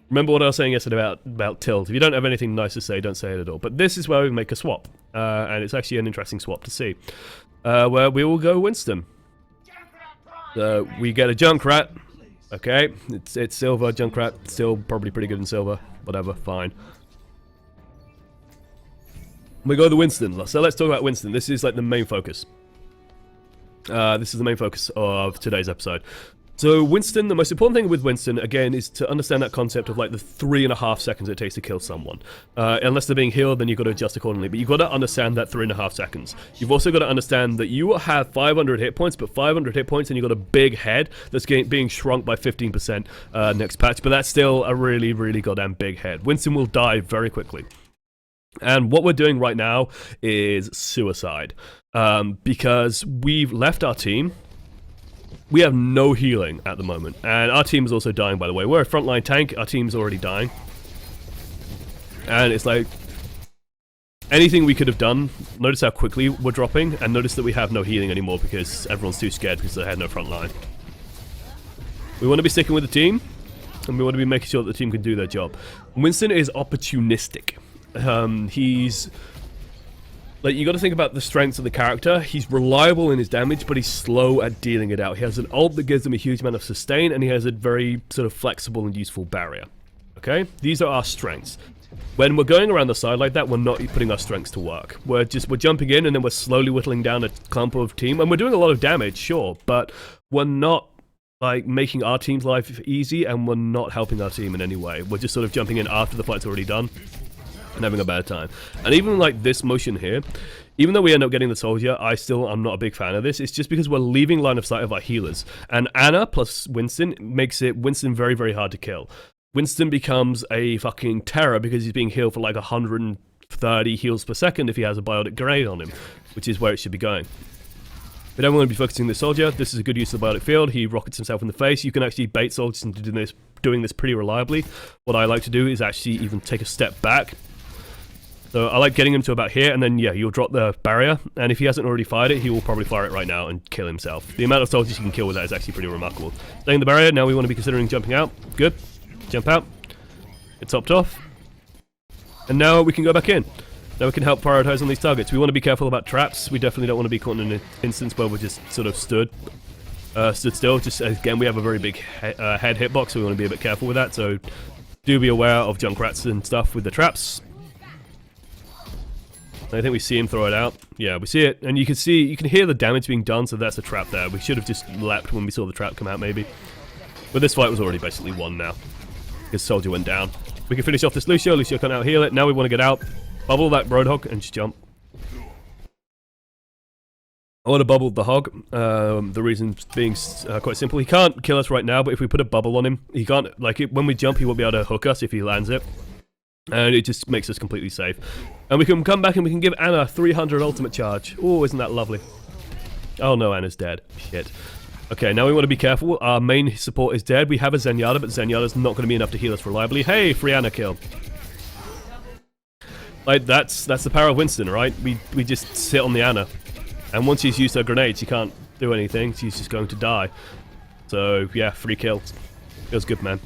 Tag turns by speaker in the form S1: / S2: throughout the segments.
S1: Remember what I was saying yesterday about tilt. If you don't have anything nice to say, don't say it at all. But this is where we make a swap. And it's actually an interesting swap to see. Where we will go Winston. We get a Junkrat. Okay, it's silver, Junkrat. Still probably pretty good in silver. Whatever, fine. We go to Winston. So let's talk about Winston. This is like the main focus. This is the main focus of today's episode. So Winston, the most important thing with Winston, again, is to understand that concept of like the 3.5 seconds it takes to kill someone. Unless they're being healed, then you've got to adjust accordingly. But you've got to understand that 3.5 seconds. You've also got to understand that you have 500 hit points, but 500 hit points, and you've got a big head that's being shrunk by 15% next patch. But that's still a really, really goddamn big head. Winston will die very quickly. And what we're doing right now is suicide. Because we've left our team. We have no healing at the moment, and our team is also dying, by the way. We're a frontline tank, our team's already dying. And it's like, anything we could have done, notice how quickly we're dropping, and notice that we have no healing anymore because everyone's too scared because they had no front line. We want to be sticking with the team, and we want to be making sure that the team can do their job. Winston is opportunistic. He's... Like, you got to think about the strengths of the character. He's reliable in his damage, but he's slow at dealing it out. He has an ult that gives him a huge amount of sustain, and he has a very sort of flexible and useful barrier. Okay? These are our strengths. When we're going around the side like that, we're not putting our strengths to work. We're jumping in, and then we're slowly whittling down a clump of team. And we're doing a lot of damage, sure, but we're not, like, making our team's life easy, and we're not helping our team in any way. We're just sort of jumping in after the fight's already done and having a bad time. And even like this motion here, even though we end up getting the soldier, I'm not a big fan of this. It's just because we're leaving line of sight of our healers. And Anna plus Winston makes it Winston very, very hard to kill. Winston becomes a fucking terror because he's being healed for like 130 heals per second if he has a biotic grenade on him, which is where it should be going. We don't want to be focusing the soldier. This is a good use of the biotic field. He rockets himself in the face. You can actually bait soldiers into doing this pretty reliably. What I like to do is actually even take a step back. So I like getting him to about here, and then, yeah, you'll drop the barrier, and if he hasn't already fired it, he will probably fire it right now and kill himself. The amount of soldiers you can kill with that is actually pretty remarkable. Staying the barrier, now we want to be considering jumping out. Good. Jump out. It's topped off. And now we can go back in. Now we can help prioritize on these targets. We want to be careful about traps. We definitely don't want to be caught in an instance where we're just sort of stood still. Just, again, we have a very big head hitbox, so we want to be a bit careful with that. So do be aware of Junkrats and stuff with the traps. I think we see him throw it out. Yeah, we see it, and you can hear the damage being done, so that's a trap there. We should have just leapt when we saw the trap come out, maybe. But this fight was already basically won now. His soldier went down. We can finish off this Lucio. Lucio can't out-heal it. Now we want to get out, bubble that Roadhog, and just jump. I want to bubble the hog. The reason being quite simple. He can't kill us right now, but if we put a bubble on him, he can't, like, when we jump, he won't be able to hook us if he lands it. And it just makes us completely safe. And we can come back and we can give Anna 300 ultimate charge. Oh, isn't that lovely? Oh no, Anna's dead. Shit. Okay, now we want to be careful. Our main support is dead. We have a Zenyatta, but Zenyatta's not going to be enough to heal us reliably. Hey, free Anna kill. Like, that's the power of Winston, right? We just sit on the Anna. And once she's used her grenades, she can't do anything. She's just going to die. So, yeah, free kill. Feels good, man.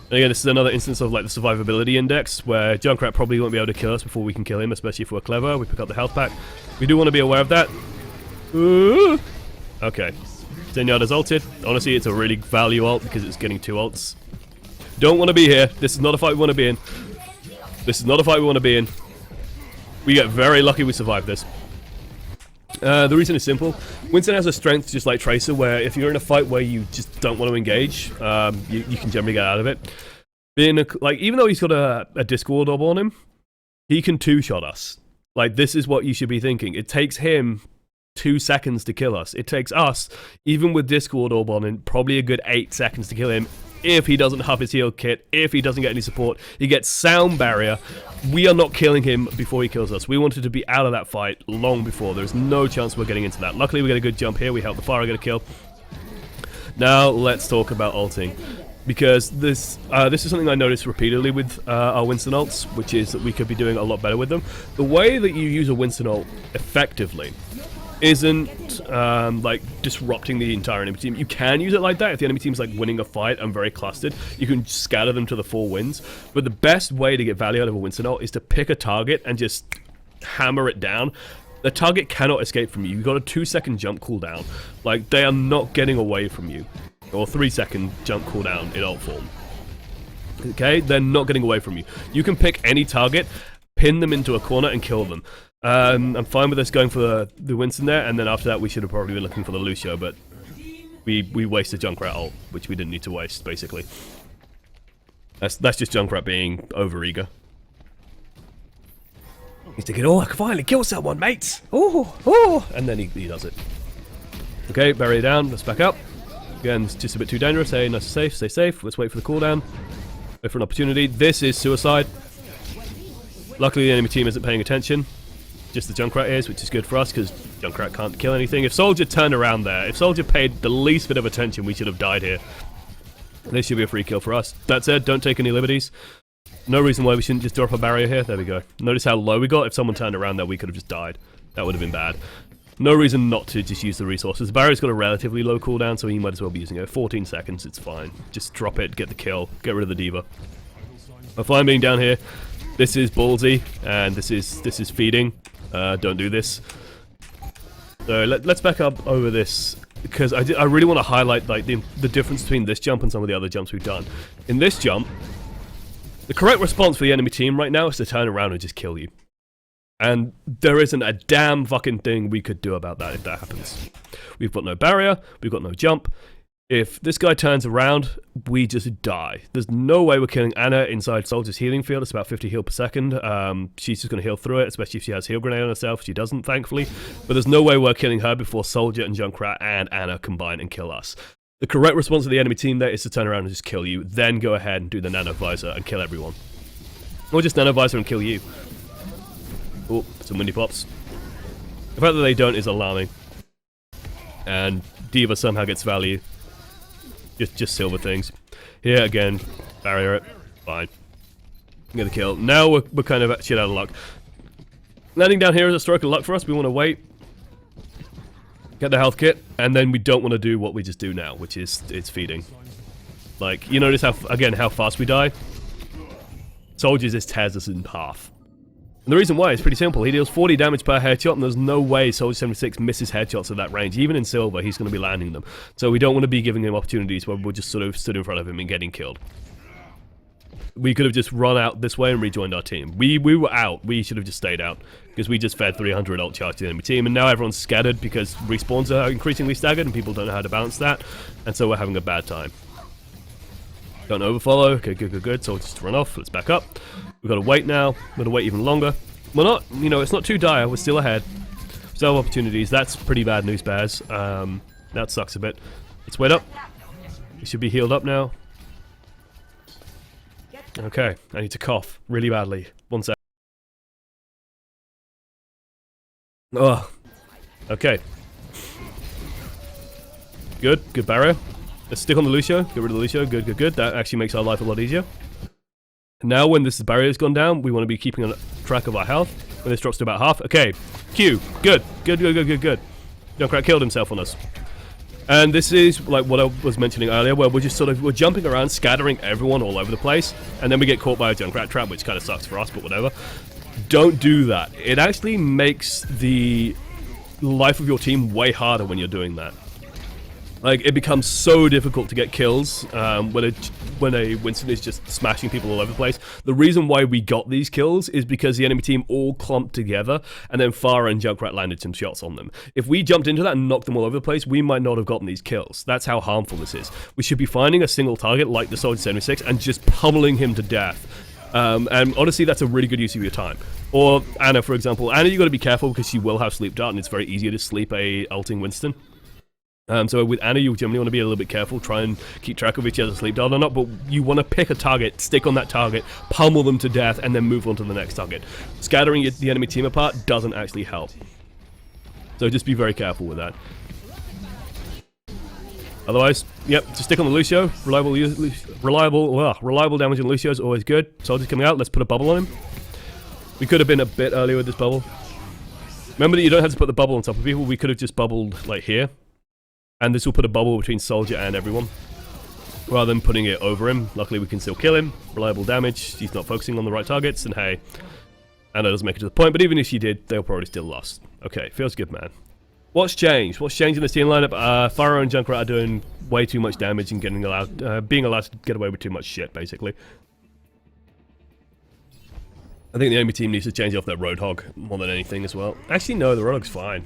S1: And again, this is another instance of like the survivability index, where Junkrat probably won't be able to kill us before we can kill him, especially if we're clever. We pick up the health pack. We do want to be aware of that. Ooh. Okay. Zenyatta's ulted. Honestly, it's a really value ult because it's getting 2 ults. Don't want to be here. This is not a fight we want to be in. This is not a fight we want to be in. We get very lucky we survived this. The reason is simple. Winston has a strength just like Tracer, where if you're in a fight where you just don't want to engage, you can generally get out of it. Like, even though he's got a Discord orb on him, he can 2-shot us. Like, this is what you should be thinking. It takes him 2 seconds to kill us. It takes us, even with Discord orb on him, probably a good 8 seconds to kill him. If he doesn't have his heal kit, if he doesn't get any support, he gets sound barrier. We are not killing him before he kills us. We wanted to be out of that fight long before. There's no chance we're getting into that. Luckily, we get a good jump here. We help the fire get a kill. Now, let's talk about ulting. Because this is something I noticed repeatedly with our Winston ults, which is that we could be doing a lot better with them. The way that you use a Winston ult effectively isn't like disrupting the entire enemy team. You can use it like that if the enemy team's like winning a fight and very clustered. You can scatter them to the 4 winds. But the best way to get value out of a Winston ult is to pick a target and just hammer it down. The target cannot escape from you. You've got a 2-second jump cooldown. Like, they are not getting away from you. Or 3-second jump cooldown in ult form. Okay, they're not getting away from you. You can pick any target, pin them into a corner, and kill them. I'm fine with us going for the Winston there, and then after that we should have probably been looking for the Lucio, but we wasted Junkrat ult, which we didn't need to waste, basically. That's just Junkrat being overeager. He's thinking, oh, I can finally kill someone, mates! Oh! And then he does it. Okay, barrier down, let's back up. Again, it's just a bit too dangerous. Hey, nice and safe, stay safe. Let's wait for the cooldown. Wait for an opportunity. This is suicide. Luckily, the enemy team isn't paying attention. Just the Junkrat is, which is good for us, because Junkrat can't kill anything. If Soldier turned around there, if Soldier paid the least bit of attention, we should have died here. This should be a free kill for us. That said, don't take any liberties. No reason why we shouldn't just drop a barrier here. There we go. Notice how low we got. If someone turned around there, we could have just died. That would have been bad. No reason not to just use the resources. The barrier's got a relatively low cooldown, so you might as well be using it. 14 seconds, it's fine. Just drop it, get the kill, get rid of the D.Va. I'm fine being down here. This is ballsy, and this is feeding. Don't do this. So let's back up over this, because I really want to highlight like the difference between this jump and some of the other jumps we've done. In this jump, the correct response for the enemy team right now is to turn around and just kill you. And there isn't a damn fucking thing we could do about that if that happens. We've got no barrier, we've got no jump. If this guy turns around, we just die. There's no way we're killing Anna inside Soldier's healing field. It's about 50 heal per second. She's just going to heal through it, especially if she has heal grenade on herself. She doesn't, thankfully. But there's no way we're killing her before Soldier and Junkrat and Anna combine and kill us. The correct response of the enemy team there is to turn around and just kill you. Then go ahead and do the Nano Visor and kill everyone. Or just Nano Visor and kill you. Oh, some windy pops. The fact that they don't is alarming. And D.Va somehow gets value. Just silver things. Here again, barrier it. Fine. Get the kill. Now we're kind of shit out of luck. Landing down here is a stroke of luck for us. We want to wait. Get the health kit, and then we don't want to do what we just do now, which is it's feeding. Like, you notice how fast we die? Soldiers just tears us in half. And the reason why is pretty simple. He deals 40 damage per headshot, and there's no way Soldier 76 misses headshots at that range. Even in silver, he's going to be landing them. So we don't want to be giving him opportunities where we're just sort of stood in front of him and getting killed. We could have just run out this way and rejoined our team. We were out. We should have just stayed out, because we just fed 300 ult charge to the enemy team, and now everyone's scattered because respawns are increasingly staggered and people don't know how to balance that, and so we're having a bad time. Don't overfollow. Okay, good. So we'll just run off. Let's back up. We've got to wait now. We've got to wait even longer. We're not, it's not too dire. We're still ahead. Still have opportunities. That's pretty bad news, Bears. That sucks a bit. Let's wait up. We should be healed up now. Okay, I need to cough really badly. 1 sec. Oh, okay. Good barrier. Let's stick on the Lucio. Get rid of the Lucio. Good. That actually makes our life a lot easier. Now, when this barrier's gone down, we want to be keeping on track of our health. When this drops to about half. Okay, Q. Good. Junkrat killed himself on us. And this is like what I was mentioning earlier, where we're jumping around, scattering everyone all over the place, and then we get caught by a Junkrat trap, which kind of sucks for us, but whatever. Don't do that. It actually makes the life of your team way harder when you're doing that. Like, it becomes so difficult to get kills when a Winston is just smashing people all over the place. The reason why we got these kills is because the enemy team all clumped together, and then Farah and Junkrat landed some shots on them. If we jumped into that and knocked them all over the place, we might not have gotten these kills. That's how harmful this is. We should be finding a single target like the Soldier 76 and just pummeling him to death. And honestly, that's a really good use of your time. Or Anna, for example. Anna, you got to be careful because she will have sleep dart, and it's very easy to sleep a ulting Winston. So with Anna, you generally want to be a little bit careful, try and keep track of if she has a sleep dart or not, but you want to pick a target, stick on that target, pummel them to death, and then move on to the next target. Scattering the enemy team apart doesn't actually help. So just be very careful with that. Otherwise, yep, just stick on the Lucio. Reliable damage on Lucio is always good. Soldier's coming out, let's put a bubble on him. We could have been a bit earlier with this bubble. Remember that you don't have to put the bubble on top of people. We could have just bubbled like here. And this will put a bubble between soldier and everyone. Rather than putting it over him. Luckily we can still kill him. Reliable damage. He's not focusing on the right targets. And hey, I know it doesn't make it to the point, but even if she did, they'll probably still lost. Okay, feels good, man. What's changed? What's changed in this team lineup? Pharaoh and Junkrat are doing way too much damage and being allowed to get away with too much shit, basically. I think the enemy team needs to change off their Roadhog more than anything as well. Actually, no, the Roadhog's fine.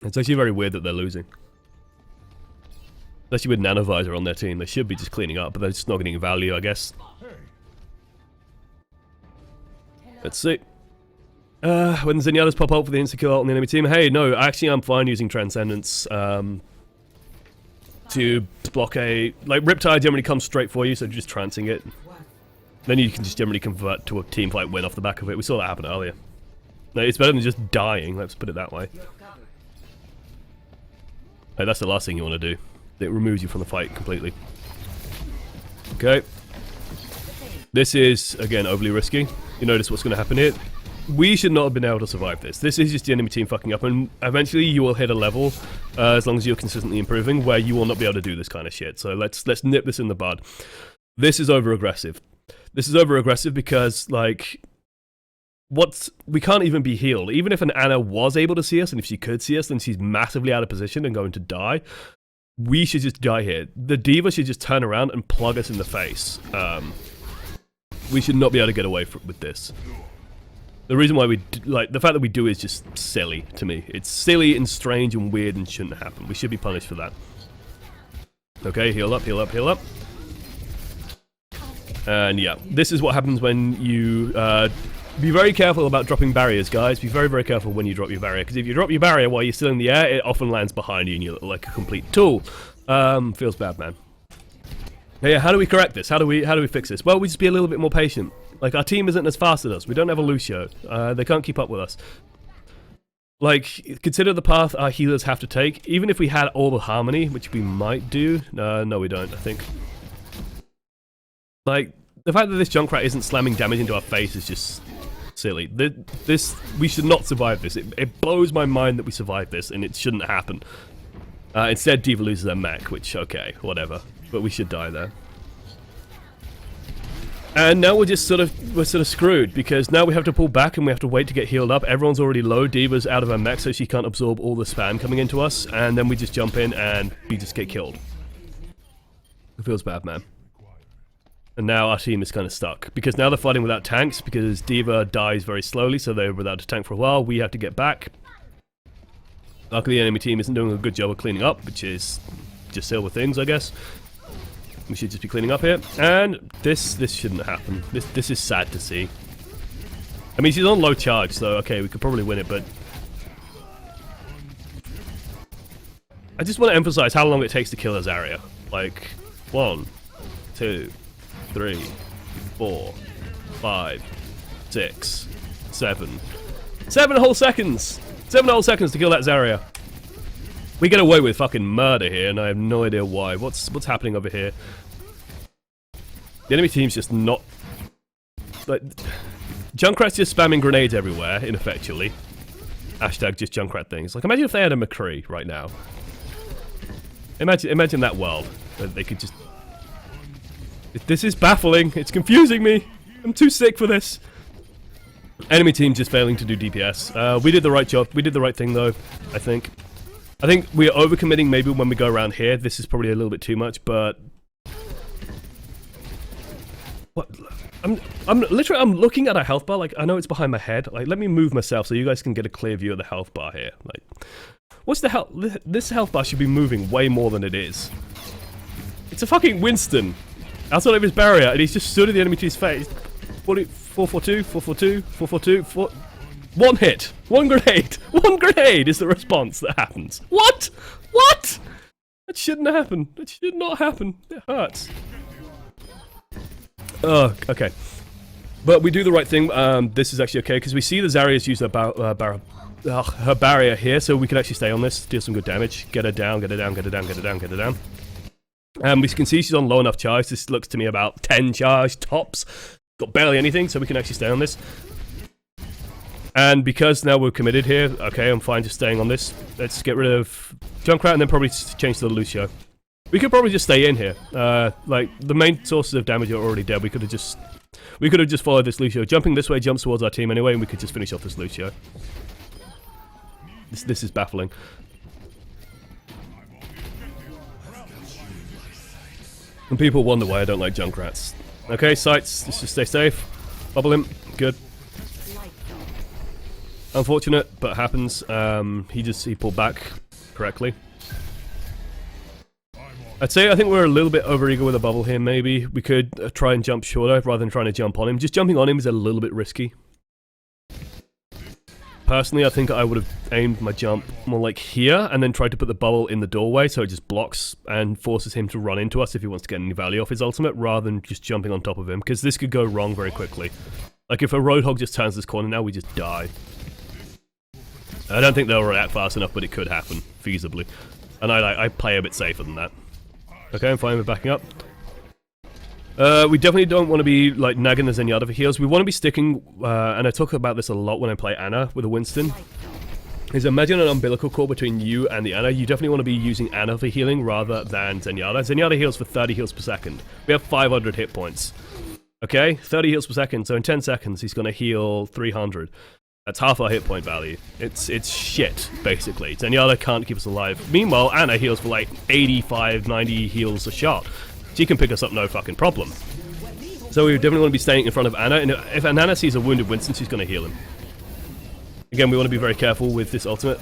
S1: It's actually very weird that they're losing. Especially with Nanovisor on their team. They should be just cleaning up, but they're just not getting value, I guess. Let's see. When the Zenyatta's pop up for the insta-kill on the enemy team. Hey, no, actually I'm fine using Transcendence to block a... Like, Riptide generally comes straight for you, so just trancing it. Then you can just generally convert to a team fight win off the back of it. We saw that happen earlier. No, it's better than just dying, let's put it that way. Hey, that's the last thing you want to do. It removes you from the fight completely. Okay. This is, again, overly risky. You notice what's going to happen here. We should not have been able to survive this. This is just the enemy team fucking up, and eventually you will hit a level, as long as you're consistently improving, where you will not be able to do this kind of shit. So let's nip this in the bud. This is over-aggressive. This is over-aggressive because, like, we can't even be healed. Even if an Ana was able to see us, and if she could see us, then she's massively out of position and going to die. We should just die here. The D.Va should just turn around and plug us in the face. We should not be able to get away with this. The reason why the fact that we do is just silly to me. It's silly and strange and weird and shouldn't happen. We should be punished for that. Okay, heal up, heal up, heal up. And yeah, this is what happens when you... be very careful about dropping barriers, guys. Be very, very careful when you drop your barrier. Because if you drop your barrier while you're still in the air, it often lands behind you and you look like a complete tool. Feels bad, man. Yeah, how do we correct this? How do we fix this? Well, we just be a little bit more patient. Like, our team isn't as fast as us. We don't have a Lucio. They can't keep up with us. Like, consider the path our healers have to take. Even if we had all the harmony, which we might do. No, we don't, I think. Like, the fact that this Junkrat isn't slamming damage into our face is just silly. We should not survive this. It blows my mind that we survived this, and it shouldn't happen. Instead, D.Va loses their mech, which, okay, whatever. But we should die there. And now we're sort of screwed, because now we have to pull back and we have to wait to get healed up. Everyone's already low. D.Va's out of her mech, so she can't absorb all the spam coming into us. And then we just jump in and we just get killed. It feels bad, man. And now our team is kind of stuck, because now they're fighting without tanks, because D.Va dies very slowly, so they're without a tank for a while. We have to get back. Luckily, the enemy team isn't doing a good job of cleaning up, which is just silver things, I guess. We should just be cleaning up here. And this shouldn't happen. This is sad to see. I mean, she's on low charge, so okay, we could probably win it, but... I just want to emphasize how long it takes to kill a Zarya. Like, 1, 2, 3, 4, 5, 6, 7. 7 whole seconds! 7 whole seconds to kill that Zarya. We get away with fucking murder here, and I have no idea why. What's happening over here? The enemy team's just not... Like, Junkrat's just spamming grenades everywhere, ineffectually. Hashtag just Junkrat things. Like, imagine if they had a McCree right now. Imagine that world. They could just... This is baffling. It's confusing me. I'm too sick for this. Enemy team just failing to do DPS. We did the right job. We did the right thing, though, I think. I think we're overcommitting maybe when we go around here. This is probably a little bit too much, but... What? I'm looking at a health bar, like, I know it's behind my head. Like, let me move myself so you guys can get a clear view of the health bar here. Like, what's the hell? This health bar should be moving way more than it is. It's a fucking Winston outside of his barrier, and he's just stood at the enemy team's face. 442, 442, 442, 1 hit! 1 grenade! 1 grenade is the response that happens. What? What? That shouldn't happen. That should not happen. It hurts. Oh, okay. But we do the right thing. This is actually okay, because we see the Zarya's use her barrier here, so we can actually stay on this, deal some good damage. Get her down, get her down, get her down, get her down, get her down. We can see she's on low enough charge. This looks to me about 10 charge tops. Got barely anything, so we can actually stay on this. And because now we're committed here, okay, I'm fine just staying on this. Let's get rid of Junkrat and then probably change to the Lucio. We could probably just stay in here. Like, the main sources of damage are already dead. We could have just followed this Lucio. Jumping this way jumps towards our team anyway, and we could just finish off this Lucio. This is baffling. And people wonder why I don't like Junkrats. Okay, sights, let's just stay safe. Bubble him, good. Unfortunate, but happens. He pulled back correctly. I think we're a little bit overeager with a bubble here, maybe. We could try and jump shorter rather than trying to jump on him. Just jumping on him is a little bit risky. Personally, I think I would have aimed my jump more like here and then tried to put the bubble in the doorway so it just blocks and forces him to run into us if he wants to get any value off his ultimate rather than just jumping on top of him, because this could go wrong very quickly. Like if a Roadhog just turns this corner now, we just die. I don't think they'll react fast enough, but it could happen, feasibly. And I play a bit safer than that. Okay, I'm fine with backing up. We definitely don't want to be like nagging the Zenyatta for heals. We want to be sticking, and I talk about this a lot when I play Ana with a Winston, is imagine an umbilical cord between you and the Ana. You definitely want to be using Ana for healing rather than Zenyatta. Zenyatta heals for 30 heals per second. We have 500 hit points. Okay, 30 heals per second, so in 10 seconds he's going to heal 300. That's half our hit point value. It's shit, basically. Zenyatta can't keep us alive. Meanwhile, Ana heals for like 85, 90 heals a shot. She can pick us up no fucking problem. So we definitely want to be staying in front of Ana, and if Ana sees a wounded Winston, she's going to heal him. Again, we want to be very careful with this ultimate.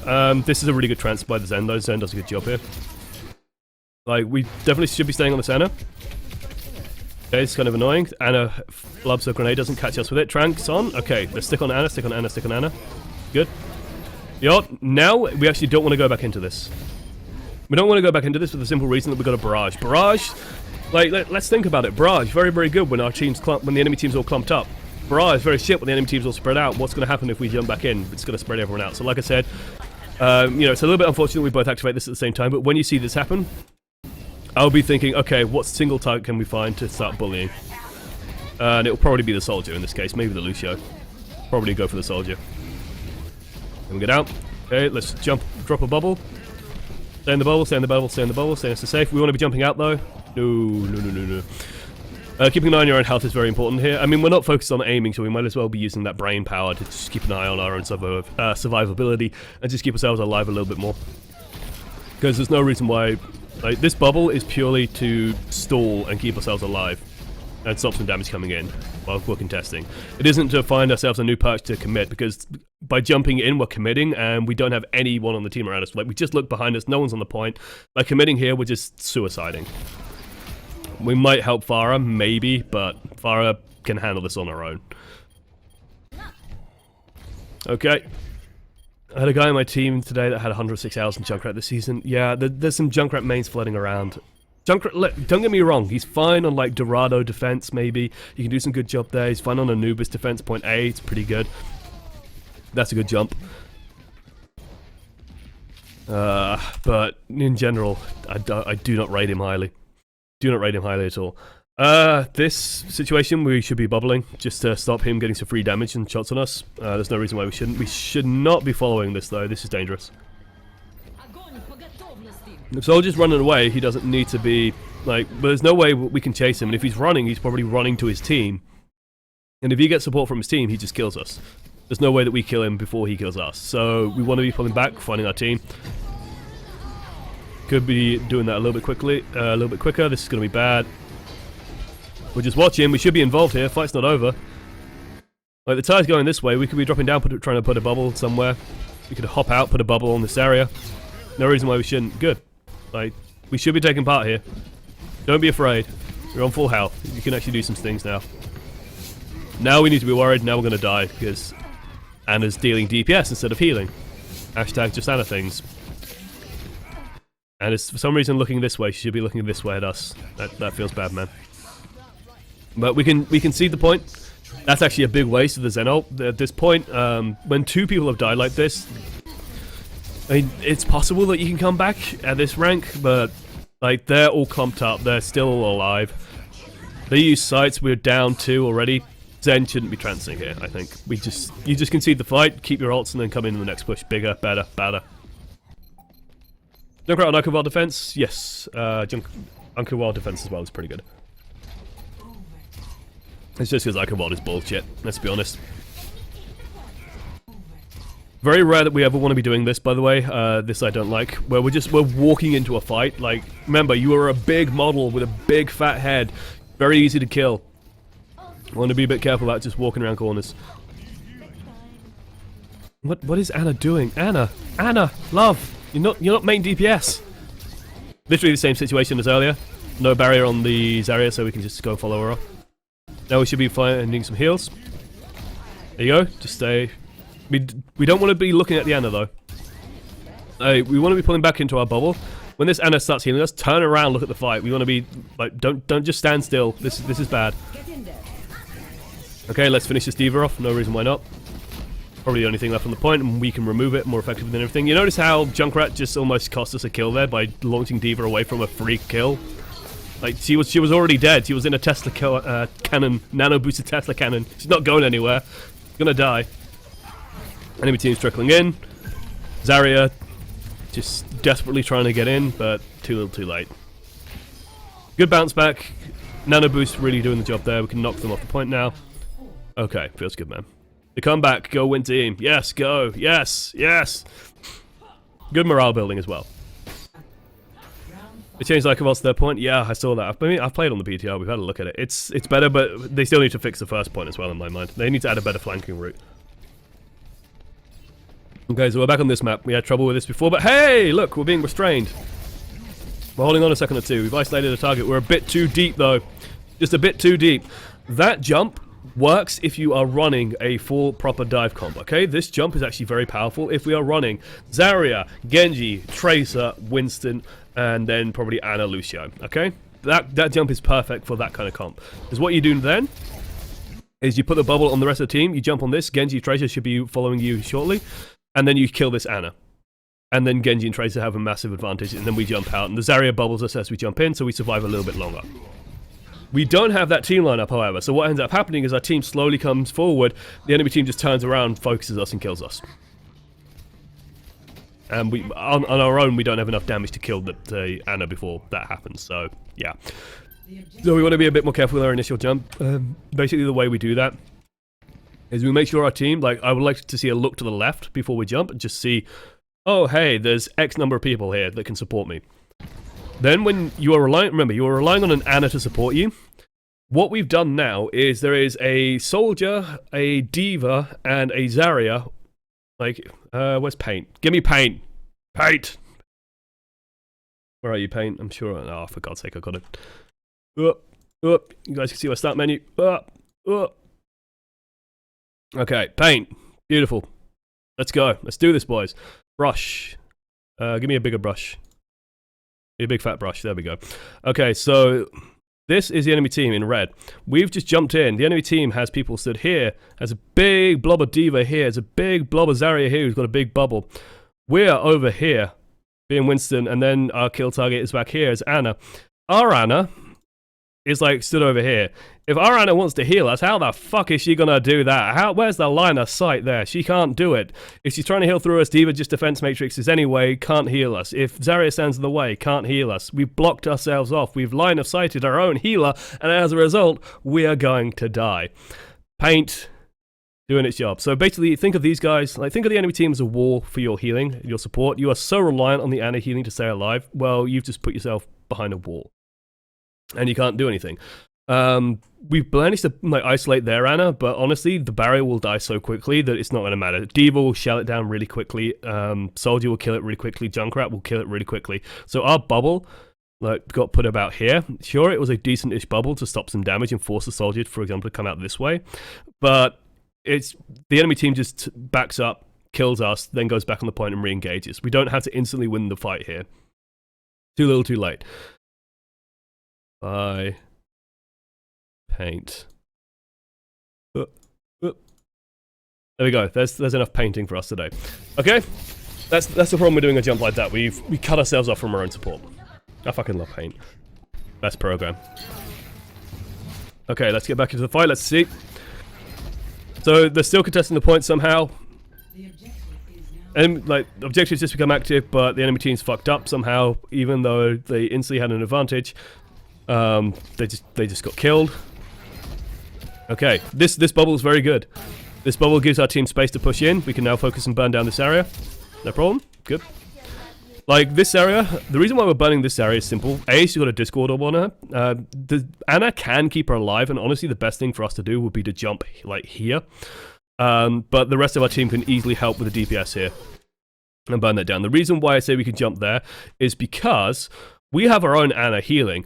S1: This is a really good transfer by the Zen, though. Zen does a good job here. Like, we definitely should be staying on this Ana. Okay, it's kind of annoying. Ana flubs her grenade, doesn't catch us with it. Trank's on. Okay, let's stick on Ana, stick on Ana, stick on Ana. Good. Yo, now we actually don't want to go back into this. We don't want to go back into this for the simple reason that we've got a barrage. Barrage, like, let's think about it. Barrage, very, very good when our teams when the enemy team's all clumped up. Barrage, very shit when the enemy team's all spread out. What's going to happen if we jump back in? It's going to spread everyone out. So like I said, you know, it's a little bit unfortunate we both activate this at the same time, but when you see this happen, I'll be thinking, okay, what single target can we find to start bullying? And it'll probably be the soldier in this case, maybe the Lucio. Probably go for the soldier. Then we get out. Okay, let's jump, drop a bubble. Stay in the bubble, stay in the bubble, stay in the bubble, stay nice and safe. We want to be jumping out though. No. Keeping an eye on your own health is very important here. I mean, we're not focused on aiming, so we might as well be using that brain power to just keep an eye on our own survivability and just keep ourselves alive a little bit more. Because there's no reason why. Like, this bubble is purely to stall and keep ourselves alive and stop some damage coming in while we're contesting. It isn't to find ourselves a new perch to commit, because by jumping in, we're committing and we don't have anyone on the team around us. Like, we just look behind us, no one's on the point. By committing here, we're just suiciding. We might help Farah, maybe, but Farah can handle this on her own. Okay. I had a guy on my team today that had 106 hours in Junkrat this season. Yeah, there's some Junkrat mains floating around. Junkrat, don't get me wrong, he's fine on like Dorado defense, maybe. You can do some good job there. He's fine on Anubis defense, point A, it's pretty good. That's a good jump. But in general, I do not rate him highly. Do not rate him highly at all. This situation, we should be bubbling just to stop him getting some free damage and shots on us. There's no reason why we shouldn't. We should not be following this though. This is dangerous. If Soldier's running away, he doesn't need to be like. But there's no way we can chase him. And if he's running, he's probably running to his team. And if he gets support from his team, he just kills us. There's no way that we kill him before he kills us. So we want to be pulling back, finding our team. Could be doing that a little bit quickly, a little bit quicker. This is going to be bad. We're just watching. We should be involved here. Fight's not over. Like, the tire's going this way. We could be dropping down, trying to put a bubble somewhere. We could hop out, put a bubble on this area. No reason why we shouldn't. Good. Like, we should be taking part here. Don't be afraid. You're on full health. You can actually do some things now. Now we need to be worried. Now we're going to die because Anna's dealing DPS instead of healing. Hashtag just Anna things. And it's for some reason looking this way. She should be looking this way at us. That feels bad, man. But we can see the point. That's actually a big waste of the Zen ult. At this point, when two people have died like this, I mean, it's possible that you can come back at this rank, but like, they're all clumped up. They're still all alive. They use sights. We're down 2 already. Zen shouldn't be trancing here, I think. You just concede the fight, keep your ults, and then come in the next push. Bigger, better, badder. Junkrat on Uncle Wild defense? Yes. Uncle Wild defense as well is pretty good. It's just because Uncle Wild is bullshit, let's be honest. Very rare that we ever want to be doing this, by the way. This I don't like. Where we're walking into a fight. Like, remember, you are a big model with a big fat head. Very easy to kill. Want to be a bit careful about just walking around corners. What is Anna doing? Anna, love, you're not main DPS. Literally the same situation as earlier. No barrier on the Zarya, so we can just go follow her off. Now we should be finding some heals. There you go. Just stay. We don't want to be looking at the Anna though. We want to be pulling back into our bubble. When this Anna starts healing us, turn around, look at the fight. We want to be like, don't just stand still. This is bad. Okay, let's finish this D.Va off. No reason why not. Probably the only thing left on the point, and we can remove it more effectively than everything. You notice how Junkrat just almost cost us a kill there by launching D.Va away from a free kill? Like, she was already dead. She was in a Tesla cannon, nano-boosted Tesla cannon. She's not going anywhere. She's gonna die. Enemy team's trickling in. Zarya just desperately trying to get in, but too little too late. Good bounce back. Nano boost really doing the job there. We can knock them off the point now. Okay, feels good, man. The comeback, go win team. Yes, go. Yes, yes. Good morale building as well. They changed Lycovals to their point. Yeah, I saw that. I mean, I've played on the PTR. We've had a look at it. It's better, but they still need to fix the first point as well, in my mind. They need to add a better flanking route. Okay, so we're back on this map. We had trouble with this before, but hey, look, we're being restrained. We're holding on a second or two. We've isolated a target. We're a bit too deep, though. Just a bit too deep. That jump works if you are running a full proper dive comp, okay? This jump is actually very powerful if we are running Zarya, Genji, Tracer, Winston, and then probably Anna, Lucio, okay? That jump is perfect for that kind of comp. Because what you do then is you put the bubble on the rest of the team, you jump on this, Genji, Tracer should be following you shortly, and then you kill this Anna. And then Genji and Tracer have a massive advantage, and then we jump out, and the Zarya bubbles us as we jump in, so we survive a little bit longer. We don't have that team lineup, however, so what ends up happening is our team slowly comes forward, the enemy team just turns around, focuses us, and kills us. And we, on our own, we don't have enough damage to kill the Anna before that happens, so yeah. So we want to be a bit more careful with our initial jump. Basically, the way we do that is we make sure our team, like, I would like to see a look to the left before we jump, and just see, oh, hey, there's X number of people here that can support me. Then when you are relying, remember, you are relying on an Anna to support you. What we've done now is there is a soldier, a D.Va, and a Zarya. Like, where's Paint? Give me Paint! Paint! Where are you, Paint? I'm sure, oh, for God's sake, I got it. Up. You guys can see my start menu. Up. Okay, Paint. Beautiful. Let's go. Let's do this, boys. Brush. Give me a bigger brush. A big fat brush, there we go. Okay, so this is the enemy team in red. We've just jumped in. The enemy team has people stood here, has a big blob of D.Va here, has a big blob of Zarya here who's got a big bubble. We're over here, being Winston, and then our kill target is back here as Anna. Our Anna is like stood over here. If our Anna wants to heal us, how the fuck is she gonna do that? Where's the line of sight there? She can't do it. If she's trying to heal through us, D.Va just defense matrixes anyway, can't heal us. If Zarya stands in the way, can't heal us. We've blocked ourselves off. We've line of sighted our own healer, and as a result, we are going to die. Paint doing its job. So basically, think of these guys, like think of the enemy team as a wall for your healing, your support. You are so reliant on the Anna healing to stay alive. Well, you've just put yourself behind a wall, and you can't do anything. We've managed to like isolate their Anna, but honestly, the barrier will die so quickly that it's not going to matter. D.Va will shell it down really quickly. Soldier will kill it really quickly. Junkrat will kill it really quickly. So our bubble, like, got put about here. Sure, it was a decent-ish bubble to stop some damage and force the soldier, for example, to come out this way. But it's the enemy team just backs up, kills us, then goes back on the point and re-engages. We don't have to instantly win the fight here. Too little, too late. Bye. Paint. There we go. There's enough painting for us today. Okay, that's the problem with doing a jump like that. We cut ourselves off from our own support. I fucking love Paint. Best program. Okay, let's get back into the fight. Let's see. So they're still contesting the point somehow. And like objectives just become active, but the enemy team's fucked up somehow, even though they instantly had an advantage. They just got killed. Okay, this bubble is very good. This bubble gives our team space to push in. We can now focus and burn down this area. No problem. Good. Like this area, the reason why we're burning this area is simple. A, she's got a Discord orb on her. The Ana can keep her alive, and honestly, the best thing for us to do would be to jump like here. But the rest of our team can easily help with the DPS here and burn that down. The reason why I say we can jump there is because we have our own Ana healing.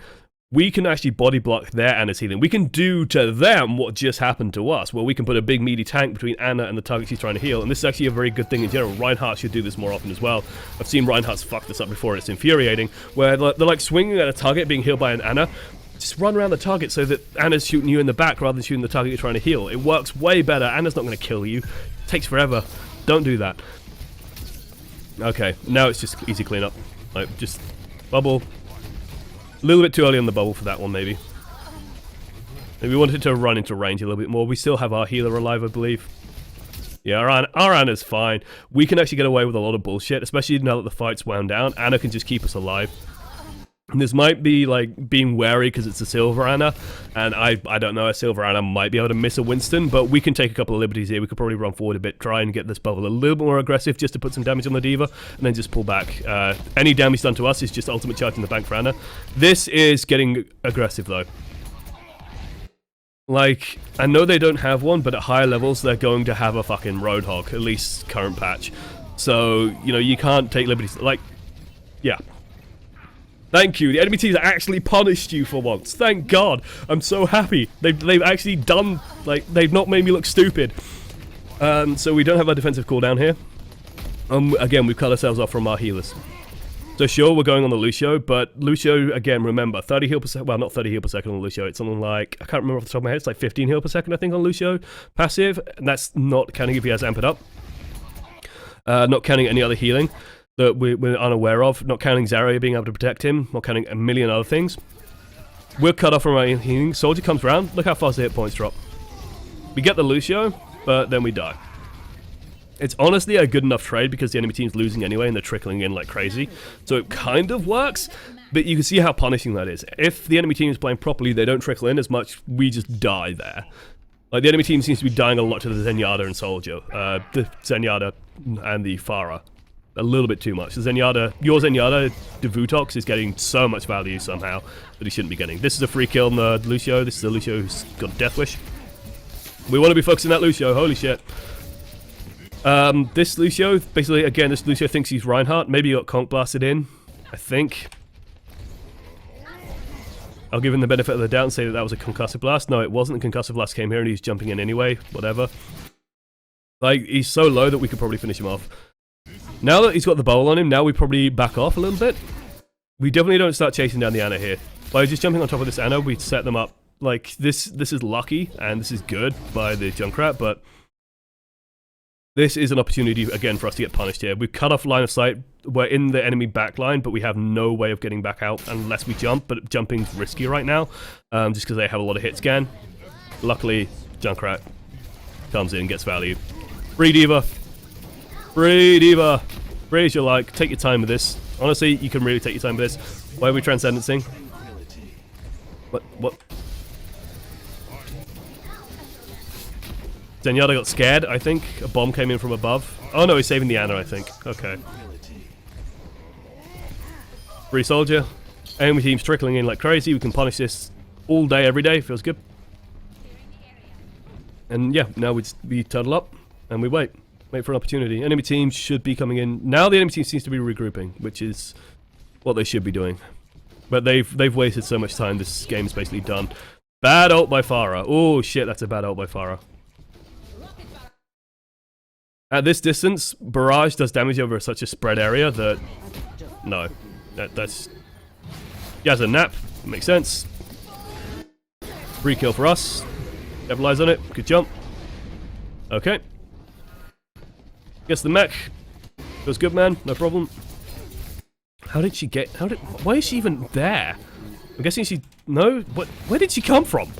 S1: We can actually body block their Ana's healing. We can do to them what just happened to us, where we can put a big meaty tank between Ana and the target she's trying to heal. And this is actually a very good thing in general. Reinhardt should do this more often as well. I've seen Reinhardt's fuck this up before, and it's infuriating, where they're like swinging at a target being healed by an Ana. Just run around the target so that Ana's shooting you in the back rather than shooting the target you're trying to heal. It works way better. Ana's not going to kill you. It takes forever. Don't do that. Okay, now it's just easy cleanup. Like, just bubble. A little bit too early on the bubble for that one, maybe. Maybe we wanted to run into range a little bit more. We still have our healer alive, I believe. Yeah, our Ana's fine. We can actually get away with a lot of bullshit, especially now that the fight's wound down. Ana can just keep us alive. And this might be like being wary because it's a silver Ana, and I don't know, a silver Ana might be able to miss a Winston, but we can take a couple of liberties here. We could probably run forward a bit, try and get this bubble a little bit more aggressive just to put some damage on the D.Va, and then just pull back. Any damage done to us is just ultimate charge in the bank for Ana. This is getting aggressive though. Like, I know they don't have one, but at higher levels they're going to have a fucking Roadhog, at least current patch. So, you know, you can't take liberties. Like, yeah. Thank you. The enemy team's actually punished you for once. Thank God. I'm so happy. They've actually done, like, they've not made me look stupid. So we don't have our defensive cooldown here. Again, we've cut ourselves off from our healers. So sure, we're going on the Lucio, but Lucio, again, remember, 30 heal per second, well, not 30 heal per second on Lucio, it's something like, I can't remember off the top of my head, it's like 15 heal per second, I think, on Lucio, passive, and that's not counting if he has Amp It Up. Not counting any other healing that we're unaware of, not counting Zarya being able to protect him, not counting a million other things. We're cut off from our healing. Soldier comes around, look how fast the hit points drop. We get the Lucio, but then we die. It's honestly a good enough trade because the enemy team's losing anyway and they're trickling in like crazy. So it kind of works, but you can see how punishing that is. If the enemy team is playing properly, they don't trickle in as much, we just die there. Like, the enemy team seems to be dying a lot to the Zenyatta and Soldier. The Zenyatta and the Pharah. A little bit too much. The Zenyatta, your Zenyatta, Devutox, is getting so much value somehow that he shouldn't be getting. This is a free kill on the Lucio. This is the Lucio who's got a Death Wish. We want to be focusing that Lucio, holy shit. This Lucio, basically, again, this Lucio thinks he's Reinhardt. Maybe he got conk blasted in, I think. I'll give him the benefit of the doubt and say that that was a concussive blast. No, it wasn't. The concussive blast came here and he's jumping in anyway, whatever. Like, he's so low that we could probably finish him off. Now that he's got the bowl on him, now we probably back off a little bit. We definitely don't start chasing down the Ana here. By just jumping on top of this Ana, we set them up. Like, this is lucky, and this is good by the Junkrat, but this is an opportunity, again, for us to get punished here. We've cut off line of sight. We're in the enemy backline, but we have no way of getting back out unless we jump, but jumping's risky right now, just because they have a lot of hit scan. Luckily, Junkrat comes in and gets value. Free D.Va. Free D.Va. Free as you like. Take your time with this. Honestly, you can really take your time with this. Why are we transcendencing? What? Zenyatta got scared, I think. A bomb came in from above. Oh no, he's saving the Ana, I think. Okay. Free Soldier. Enemy team's trickling in like crazy. We can punish this all day, every day. Feels good. And yeah, now we turtle up and we wait. Wait for an opportunity. Enemy team should be coming in. Now the enemy team seems to be regrouping, which is what they should be doing. But they've wasted so much time. This game's basically done. Bad ult by Pharah. Oh shit, that's a bad ult by Pharah. At this distance, Barrage does damage over such a spread area that... No. That's... He has a nap. That makes sense. Free kill for us. Capitalize on it. Good jump. Okay. Gets the mech. Feels good, man. No problem. How did she get... Why is she even there? I'm guessing she... No? Where did she come from?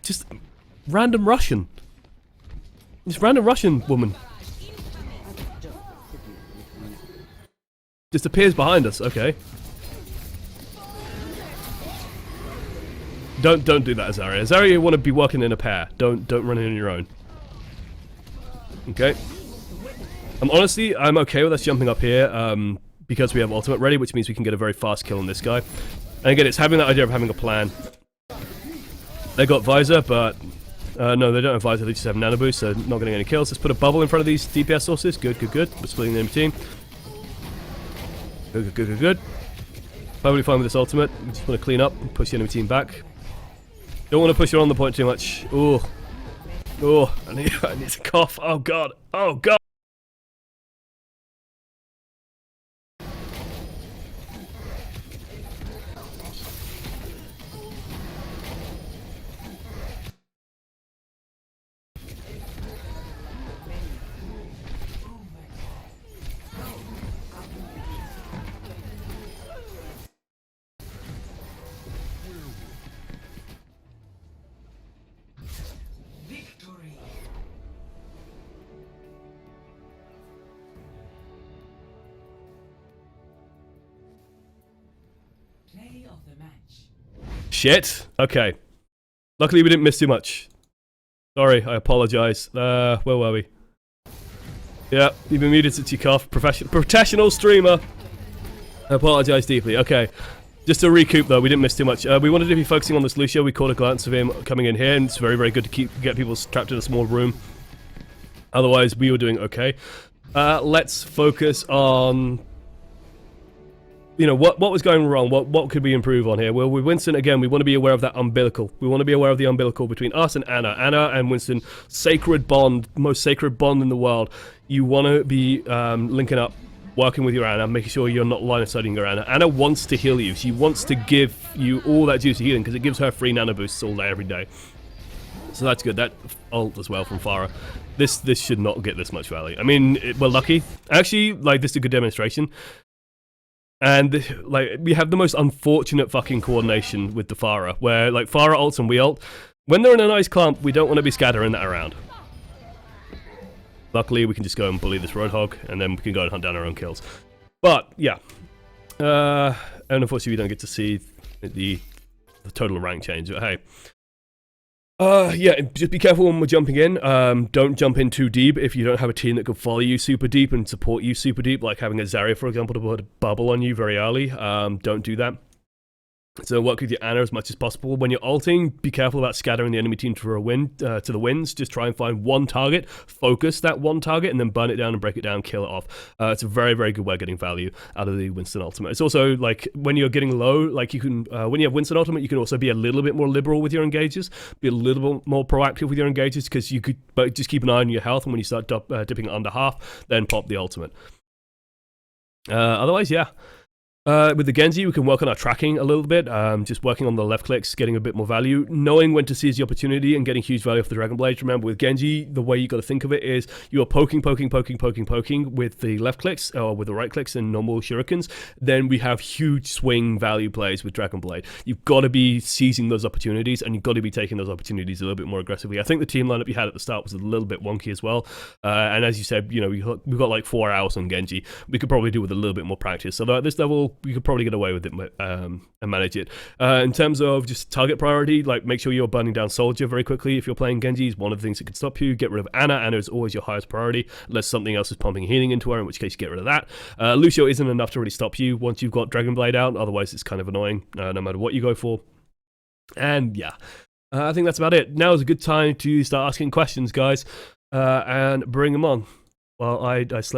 S1: Just... Random Russian. This random Russian woman just appears behind us. Okay. Don't do that, Azaria. Azaria, you want to be working in a pair. Don't run in on your own. Okay. Honestly, I'm okay with us jumping up here because we have ultimate ready, which means we can get a very fast kill on this guy. And again, it's having that idea of having a plan. They got Visor, but no, they don't have Visor. They just have Nano Boost, so not getting any kills. Let's put a bubble in front of these DPS sources. Good. We're splitting the enemy team. Good. Probably fine with this ultimate. We just want to clean up and push the enemy team back. Don't want to push her on the point too much. Oh, I need to cough. Oh god. Shit. Okay. Luckily we didn't miss too much. Sorry, I apologize. Where were we? Yeah, you've been muted since you coughed. Professional streamer. I apologize deeply. Okay. Just to recoup though, we didn't miss too much. We wanted to be focusing on this Lucio. We caught a glance of him coming in here, and it's very, very good to get people trapped in a small room. Otherwise, we were doing okay. Let's focus on... You know, what was going wrong? What could we improve on here? Well, with Winston, again, we want to be aware of that umbilical. We want to be aware of the umbilical between us and Anna. Anna and Winston, sacred bond, most sacred bond in the world. You want to be linking up, working with your Anna, making sure you're not line of sighting your Anna. Anna wants to heal you. She wants to give you all that juicy healing because it gives her free nano boosts all day, every day. So that's good. That ult as well from Farah. This should not get this much value. I mean, we're lucky. Actually, like, this is a good demonstration. And, like, we have the most unfortunate fucking coordination with the Farah, where, like, Farah ults and we ult. When they're in a nice clump, we don't want to be scattering that around. Luckily, we can just go and bully this Roadhog, and then we can go and hunt down our own kills. But, yeah. And unfortunately, we don't get to see the total rank change, but hey. Yeah, just be careful when we're jumping in. Don't jump in too deep if you don't have a team that can follow you super deep and support you super deep, like having a Zarya, for example, to put a bubble on you very early. Don't do that. So work with your Anna as much as possible. When you're ulting, be careful about scattering the enemy team to the winds. Just try and find one target, focus that one target, and then burn it down and break it down, kill it off. It's a very, very good way of getting value out of the Winston ultimate. It's also, like, when you're getting low, like, you can, when you have Winston ultimate, you can also be a little bit more liberal with your engages, be a little bit more proactive with your engages, because you could just keep an eye on your health, and when you start dipping under half, then pop the ultimate. Otherwise, yeah. With the Genji, we can work on our tracking a little bit, just working on the left clicks, getting a bit more value, knowing when to seize the opportunity and getting huge value off the Dragon Blade. Remember, with Genji, the way you got to think of it is you are poking with the left clicks, or with the right clicks and normal shurikens. Then we have huge swing value plays with Dragon Blade. You've got to be seizing those opportunities, and you've got to be taking those opportunities a little bit more aggressively. I think the team lineup you had at the start was a little bit wonky as well, and as you said, you know, we've got like 4 hours on Genji. We could probably do with a little bit more practice. So at this level, you could probably get away with it and manage it. In terms of just target priority, like, make sure you're burning down Soldier very quickly if you're playing Genji. Is one of the things that can stop you. Get rid of Anna. Anna is always your highest priority, unless something else is pumping healing into her, in which case you get rid of that. Lucio isn't enough to really stop you once you've got Dragon Blade out, otherwise it's kind of annoying, no matter what you go for. And yeah, I think that's about it. Now is a good time to start asking questions, guys, and bring them on. Well, I slept.